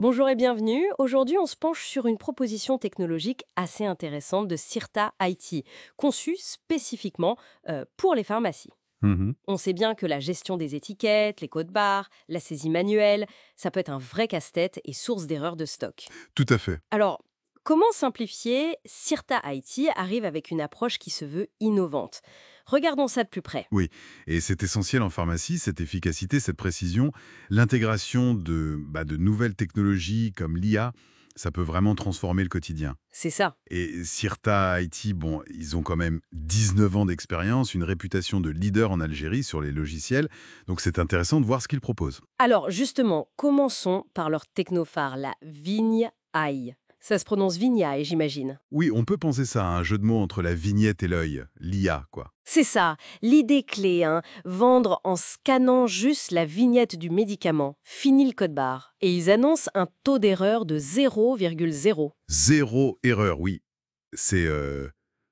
Bonjour et bienvenue. Aujourd'hui, on se penche sur une proposition technologique assez intéressante de Cirta IT, conçue spécifiquement pour les pharmacies. Mmh. On sait bien que la gestion des étiquettes, les codes barres, la saisie manuelle, ça peut être un vrai casse-tête et source d'erreurs de stock. Tout à fait. Alors, comment simplifier? Cirta IT arrive avec une approche qui se veut innovante. Regardons ça de plus près. Oui, et c'est essentiel en pharmacie, cette efficacité, cette précision. L'intégration de nouvelles technologies comme l'IA, ça peut vraiment transformer le quotidien. C'est ça. Et Cirta IT, bon, ils ont quand même 19 ans d'expérience, une réputation de leader en Algérie sur les logiciels, donc c'est intéressant de voir ce qu'ils proposent. Alors justement, commençons par leur technophare, la Vigne AI. Ça se prononce Vignaille, j'imagine. Oui, on peut penser ça à un jeu de mots entre la vignette et l'œil, l'IA, quoi. C'est ça, l'idée clé, hein, vendre en scannant juste la vignette du médicament. Fini le code barre. Et ils annoncent un taux d'erreur de 0,0. Zéro erreur, oui. C'est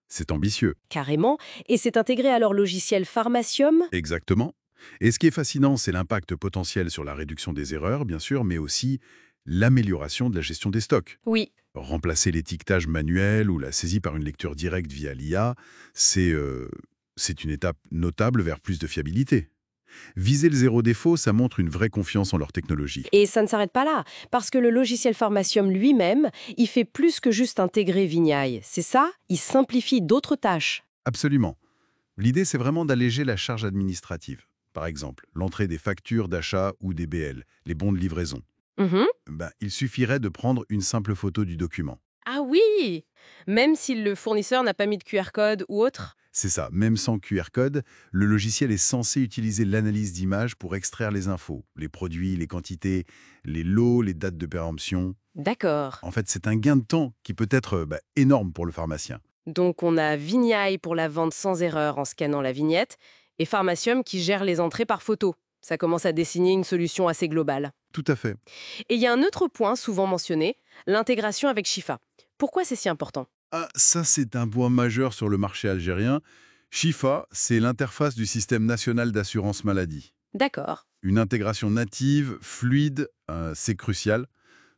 c'est ambitieux. Carrément. Et c'est intégré à leur logiciel Pharmacium. Exactement. Et ce qui est fascinant, c'est l'impact potentiel sur la réduction des erreurs, bien sûr, mais aussi l'amélioration de la gestion des stocks. Oui. Remplacer l'étiquetage manuel ou la saisie par une lecture directe via l'IA, c'est une étape notable vers plus de fiabilité. Viser le zéro défaut, ça montre une vraie confiance en leur technologie. Et ça ne s'arrête pas là, parce que le logiciel Pharmacium lui-même, il fait plus que juste intégrer Vignaille. C'est ça, il simplifie d'autres tâches. Absolument. L'idée, c'est vraiment d'alléger la charge administrative. Par exemple, l'entrée des factures d'achat ou des BL, les bons de livraison. Mhm. Il suffirait de prendre une simple photo du document. Ah oui! Même si le fournisseur n'a pas mis de QR code ou autre? C'est ça, même sans QR code, le logiciel est censé utiliser l'analyse d'images pour extraire les infos, les produits, les quantités, les lots, les dates de péremption. D'accord. En fait, c'est un gain de temps qui peut être énorme pour le pharmacien. Donc on a Vignaille pour la vente sans erreur en scannant la vignette et Pharmacium qui gère les entrées par photo. Ça commence à dessiner une solution assez globale. Tout à fait. Et il y a un autre point souvent mentionné, l'intégration avec Shifa. Pourquoi c'est si important? Ah, ça, c'est un point majeur sur le marché algérien. Shifa, c'est l'interface du système national d'assurance maladie. D'accord. Une intégration native, fluide, c'est crucial.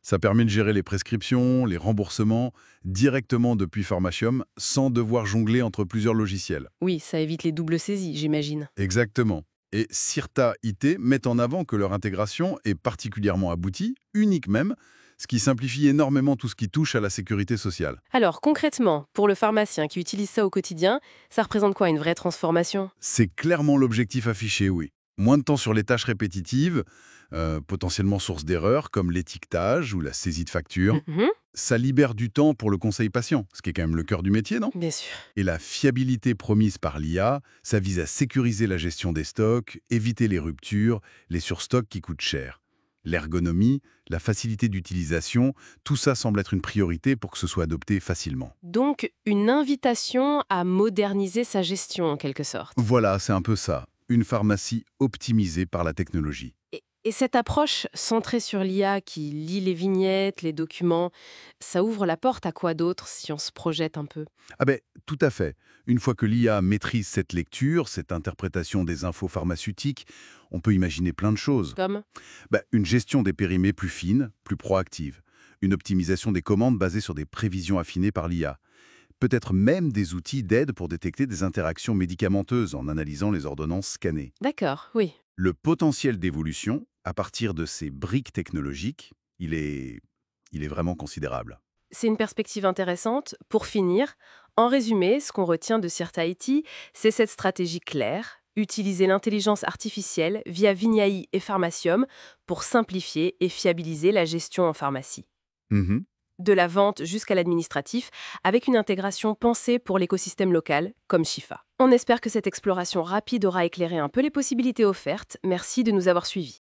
Ça permet de gérer les prescriptions, les remboursements directement depuis Pharmacium sans devoir jongler entre plusieurs logiciels. Oui, ça évite les doubles saisies, j'imagine. Exactement. Et Cirta IT met en avant que leur intégration est particulièrement aboutie, unique même, ce qui simplifie énormément tout ce qui touche à la sécurité sociale. Alors concrètement, pour le pharmacien qui utilise ça au quotidien, ça représente quoi, une vraie transformation? C'est clairement l'objectif affiché, oui. Moins de temps sur les tâches répétitives, potentiellement source d'erreurs comme l'étiquetage ou la saisie de factures. Mhm. Ça libère du temps pour le conseil patient, ce qui est quand même le cœur du métier, non? Bien sûr. Et la fiabilité promise par l'IA, ça vise à sécuriser la gestion des stocks, éviter les ruptures, les surstocks qui coûtent cher. L'ergonomie, la facilité d'utilisation, tout ça semble être une priorité pour que ce soit adopté facilement. Donc, une invitation à moderniser sa gestion, en quelque sorte. Voilà, c'est un peu ça. Une pharmacie optimisée par la technologie. Et cette approche centrée sur l'IA qui lit les vignettes, les documents, ça ouvre la porte à quoi d'autre si on se projette un peu? Ah ben, tout à fait. Une fois que l'IA maîtrise cette lecture, cette interprétation des infos pharmaceutiques, on peut imaginer plein de choses. Comme? Une gestion des périmés plus fine, plus proactive. Une optimisation des commandes basée sur des prévisions affinées par l'IA. Peut-être même des outils d'aide pour détecter des interactions médicamenteuses en analysant les ordonnances scannées. D'accord, oui. Le potentiel d'évolution, à partir de ces briques technologiques, il est vraiment considérable. C'est une perspective intéressante. Pour finir, en résumé, ce qu'on retient de Cirta IT, c'est cette stratégie claire, utiliser l'intelligence artificielle via Vignai et Pharmacium pour simplifier et fiabiliser la gestion en pharmacie. Mhm. De la vente jusqu'à l'administratif, avec une intégration pensée pour l'écosystème local, comme Shifa. On espère que cette exploration rapide aura éclairé un peu les possibilités offertes. Merci de nous avoir suivis.